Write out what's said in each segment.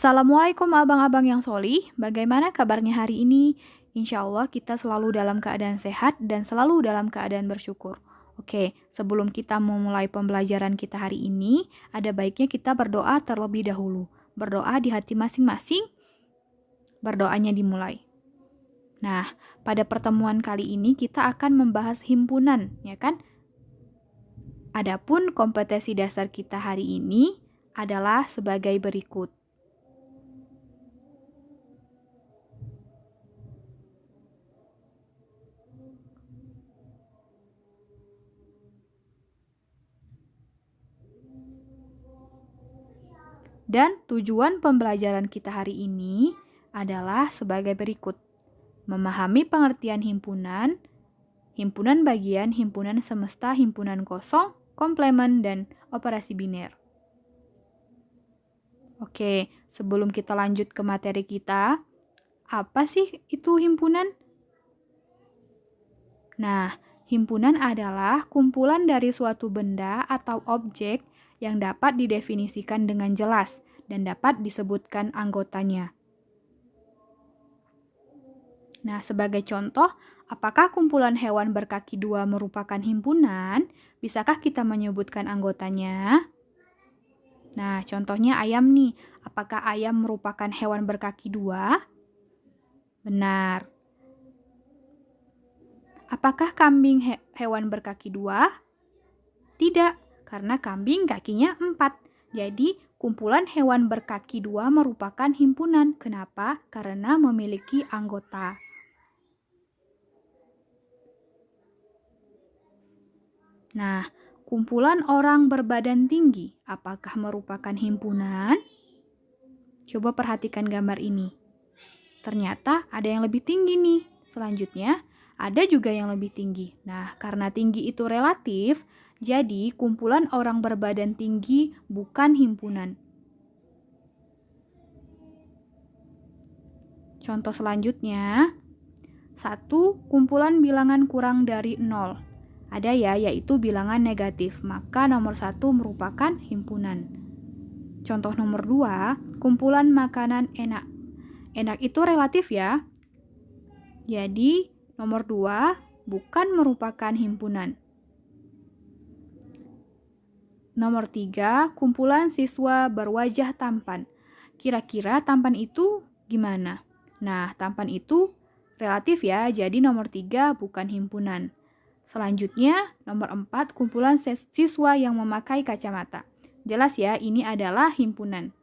Assalamualaikum abang-abang yang solih, bagaimana kabarnya hari ini? Insya Allah kita selalu dalam keadaan sehat dan selalu dalam keadaan bersyukur. Oke, sebelum kita memulai pembelajaran kita hari ini, ada baiknya kita berdoa terlebih dahulu. Berdoa di hati masing-masing, berdoanya dimulai. Nah, pada pertemuan kali ini kita akan membahas himpunan, ya kan? Adapun kompetensi dasar kita hari ini adalah sebagai berikut. Dan tujuan pembelajaran kita hari ini adalah sebagai berikut. Memahami pengertian himpunan, himpunan bagian, himpunan semesta, himpunan kosong, komplement, dan operasi biner. Oke, sebelum kita lanjut ke materi kita, apa sih itu himpunan? Nah, himpunan adalah kumpulan dari suatu benda atau objek yang dapat didefinisikan dengan jelas dan dapat disebutkan anggotanya. Nah, sebagai contoh, apakah kumpulan hewan berkaki dua merupakan himpunan? Bisakah kita menyebutkan anggotanya? Nah, contohnya ayam nih. Apakah ayam merupakan hewan berkaki dua? Benar. Apakah kambing hewan berkaki dua? Tidak, karena kambing kakinya 4. Jadi, kumpulan hewan berkaki dua merupakan himpunan. Kenapa? Karena memiliki anggota. Nah, kumpulan orang berbadan tinggi, apakah merupakan himpunan? Coba perhatikan gambar ini. Ternyata ada yang lebih tinggi nih. Selanjutnya, ada juga yang lebih tinggi. Nah, karena tinggi itu relatif, jadi kumpulan orang berbadan tinggi bukan himpunan. Contoh selanjutnya, 1. Kumpulan bilangan kurang dari 0. Ada ya, yaitu bilangan negatif. Maka nomor 1 merupakan himpunan. Contoh nomor 2, kumpulan makanan enak. Enak itu relatif ya. Jadi, nomor 2 bukan merupakan himpunan. Nomor 3, kumpulan siswa berwajah tampan. Kira-kira tampan itu gimana? Nah, tampan itu relatif ya, jadi nomor 3 bukan himpunan. Selanjutnya, nomor 4, kumpulan siswa yang memakai kacamata. Jelas ya, ini adalah himpunan.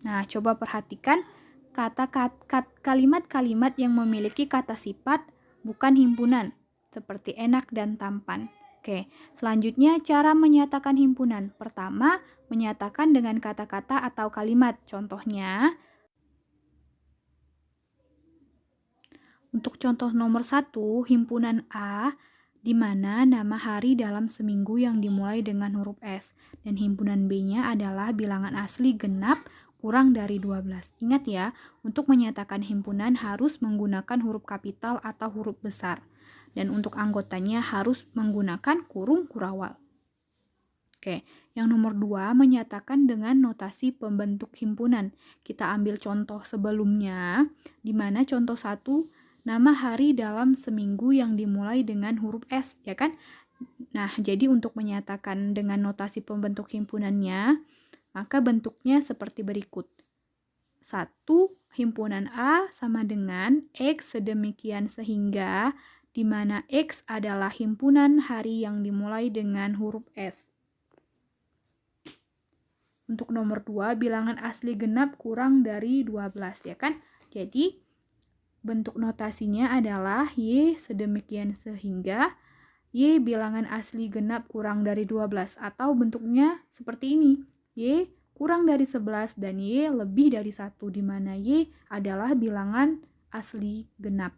Nah, coba perhatikan kalimat-kalimat yang memiliki kata sifat bukan himpunan, seperti enak dan tampan. Oke, selanjutnya cara menyatakan himpunan. Pertama, menyatakan dengan kata-kata atau kalimat. Contohnya, untuk contoh nomor 1, himpunan A, di mana nama hari dalam seminggu yang dimulai dengan huruf S. Dan himpunan B-nya adalah bilangan asli genap kurang dari 12. Ingat ya, untuk menyatakan himpunan harus menggunakan huruf kapital atau huruf besar. Dan untuk anggotanya harus menggunakan kurung kurawal. Oke, yang nomor 2 menyatakan dengan notasi pembentuk himpunan. Kita ambil contoh sebelumnya, di mana contoh 1, nama hari dalam seminggu yang dimulai dengan huruf S, ya kan? Nah, jadi untuk menyatakan dengan notasi pembentuk himpunannya, maka bentuknya seperti berikut. 1, himpunan A sama dengan X sedemikian sehingga, di mana X adalah himpunan hari yang dimulai dengan huruf S. Untuk nomor 2, bilangan asli genap kurang dari 12, ya kan? Jadi, bentuk notasinya adalah Y sedemikian sehingga Y bilangan asli genap kurang dari 12, atau bentuknya seperti ini. Y kurang dari 11 dan Y lebih dari 1, di mana Y adalah bilangan asli genap.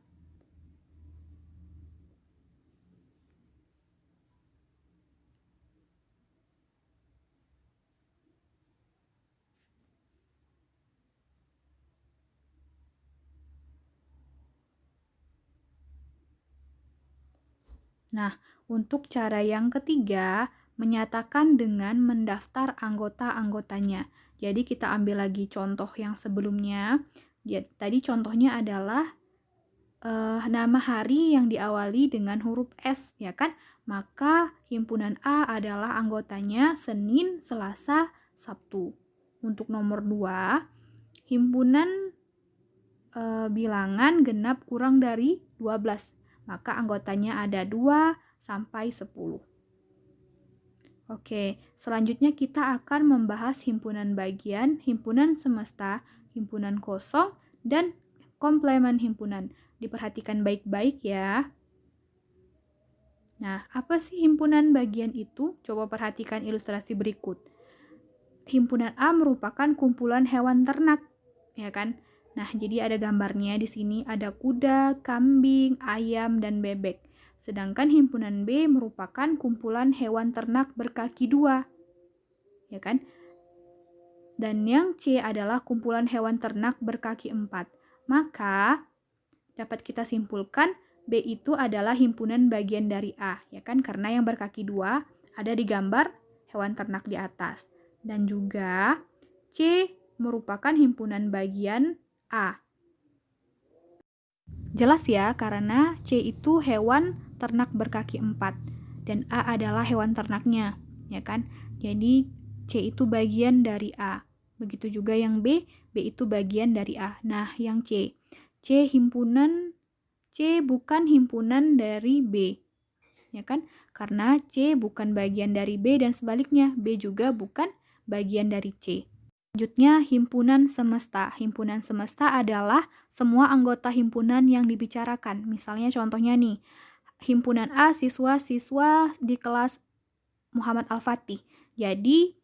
Nah, untuk cara yang ketiga, menyatakan dengan mendaftar anggota-anggotanya. Jadi kita ambil lagi contoh yang sebelumnya. Tadi contohnya adalah nama hari yang diawali dengan huruf S, ya kan? Maka himpunan A adalah anggotanya Senin, Selasa, Sabtu. Untuk nomor 2, himpunan bilangan genap kurang dari 12. Maka anggotanya ada 2 sampai 10. Oke, selanjutnya kita akan membahas himpunan bagian, himpunan semesta, himpunan kosong, dan komplemen himpunan. Diperhatikan baik-baik ya. Nah, apa sih himpunan bagian itu? Coba perhatikan ilustrasi berikut. Himpunan A merupakan kumpulan hewan ternak, ya kan? Nah, jadi ada gambarnya di sini, ada kuda, kambing, ayam, dan bebek. Sedangkan himpunan B merupakan kumpulan hewan ternak berkaki 2, ya kan? Dan yang C adalah kumpulan hewan ternak berkaki 4. Maka dapat kita simpulkan B itu adalah himpunan bagian dari A, ya kan? Karena yang berkaki 2 ada di gambar hewan ternak di atas. Dan juga C merupakan himpunan bagian A. Jelas ya, karena C itu hewan ternak berkaki 4 dan A adalah hewan ternaknya, ya kan? Jadi C itu bagian dari A. Begitu juga yang B itu bagian dari A. Nah, yang C bukan himpunan dari B, ya kan? Karena C bukan bagian dari B dan sebaliknya, B juga bukan bagian dari C. Selanjutnya, himpunan semesta. Himpunan semesta adalah semua anggota himpunan yang dibicarakan. Misalnya contohnya nih, himpunan A siswa-siswa di kelas Muhammad Al-Fatih. Jadi,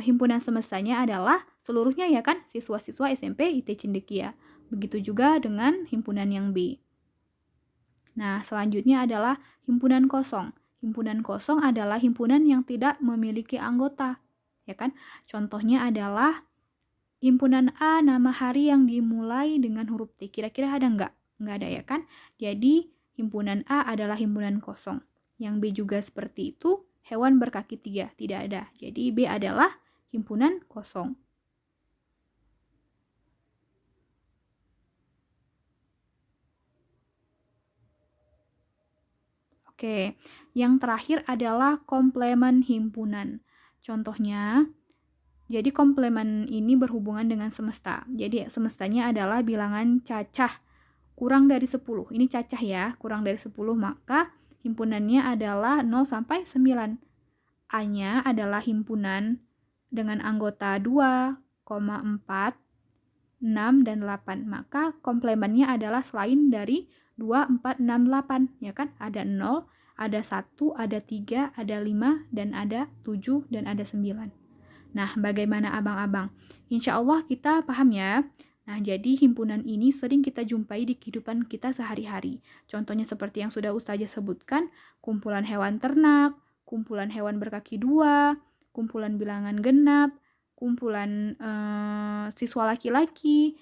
himpunan semestanya adalah seluruhnya ya kan, siswa-siswa SMP IT Cendekia. Begitu juga dengan himpunan yang B. Nah, selanjutnya adalah himpunan kosong. Himpunan kosong adalah himpunan yang tidak memiliki anggota, ya kan? Contohnya adalah himpunan A nama hari yang dimulai dengan huruf T. Kira-kira ada nggak? Nggak ada ya kan? Jadi, himpunan A adalah himpunan kosong. Yang B juga seperti itu, hewan berkaki 3, tidak ada. Jadi, B adalah himpunan kosong. Oke, yang terakhir adalah komplemen himpunan. Contohnya, jadi komplemen ini berhubungan dengan semesta. Jadi semestanya adalah bilangan cacah kurang dari 10. Ini cacah ya, kurang dari 10, maka himpunannya adalah 0 sampai 9. A-nya adalah himpunan dengan anggota 2, 4, 6, dan 8. Maka komplemennya adalah selain dari 2, 4, 6, 8. Ya kan? Ada 0, ada 1, ada 3, ada 5, dan ada 7, dan ada 9. Nah, bagaimana abang-abang? Insya Allah kita paham ya. Nah, jadi himpunan ini sering kita jumpai di kehidupan kita sehari-hari. Contohnya seperti yang sudah Ustazah sebutkan, kumpulan hewan ternak, kumpulan hewan berkaki 2, kumpulan bilangan genap, kumpulan siswa laki-laki,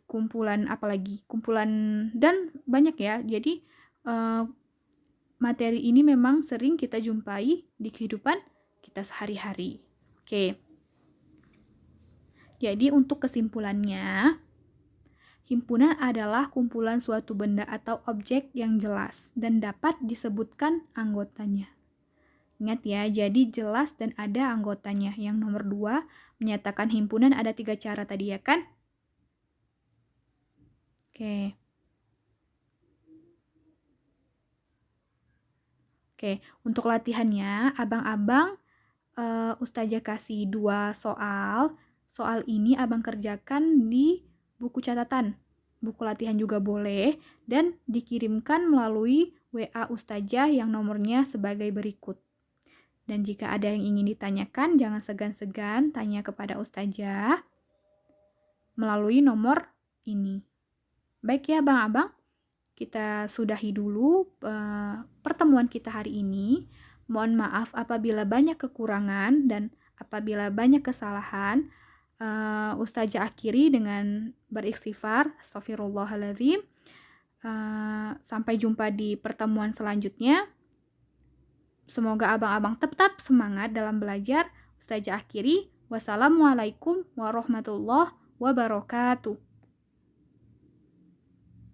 kumpulan apalagi? Kumpulan dan banyak ya. Jadi materi ini memang sering kita jumpai di kehidupan kita sehari-hari. Oke. Jadi untuk kesimpulannya, himpunan adalah kumpulan suatu benda atau objek yang jelas dan dapat disebutkan anggotanya. Ingat ya, jadi jelas dan ada anggotanya. Yang nomor 2, menyatakan himpunan ada 3 cara tadi ya kan? Oke. Oke, untuk latihannya, abang-abang Ustazah kasih 2 soal. Soal ini abang kerjakan di buku catatan. Buku latihan juga boleh dan dikirimkan melalui WA Ustazah yang nomornya sebagai berikut. Dan jika ada yang ingin ditanyakan, jangan segan-segan tanya kepada Ustazah melalui nomor ini. Baik ya abang-abang, kita sudahi dulu pertemuan kita hari ini. Mohon maaf apabila banyak kekurangan dan apabila banyak kesalahan. Ustazah akhiri dengan beristighfar, astagfirullahaladzim. Sampai jumpa di pertemuan selanjutnya. Semoga abang-abang tetap semangat dalam belajar. Ustazah akhiri, wassalamualaikum warahmatullahi wabarakatuh.